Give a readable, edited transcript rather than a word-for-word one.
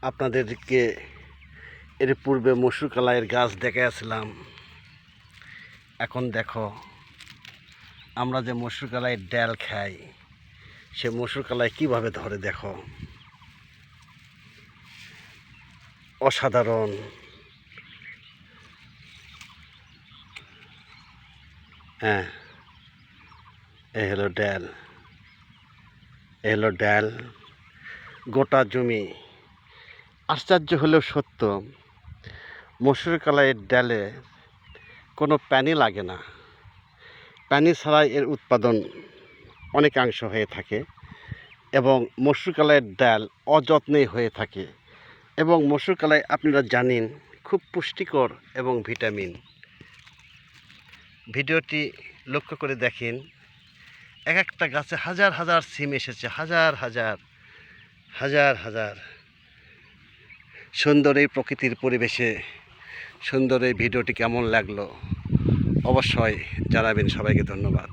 আপনাদেরকে এর পূর্বে মসুর কলাইয়ের গাছ দেখাইছিলাম। এখন দেখো আমরা যে মসুর কলাইয়ের ডাল খাই, সে মসুর কলাই কীভাবে ধরে দেখো, অসাধারণ। হ্যাঁ, এ হলো ডাল, এ হলো ডাল, গোটা জমি। আশ্চর্য হলেও সত্য, মসুর কলাইয়ের ডালে কোনো পানি লাগে না। পানি ছাড়াই এর উৎপাদন অনেকাংশ হয়ে থাকে এবং মসুর কলাইয়ের ডাল অযত্নেই হয়ে থাকে। এবং মসুর কলাই আপনারা জানেন খুব পুষ্টিকর এবং ভিটামিন। ভিডিওটি লক্ষ্য করে দেখেন, এক একটা গাছে হাজার হাজার সিম এসেছে, হাজার হাজার হাজার হাজার। সুন্দর এই প্রকৃতির পরিবেশে সুন্দর এই ভিডিওটি কেমন লাগলো অবশ্যই জানাবেন। সবাইকে ধন্যবাদ।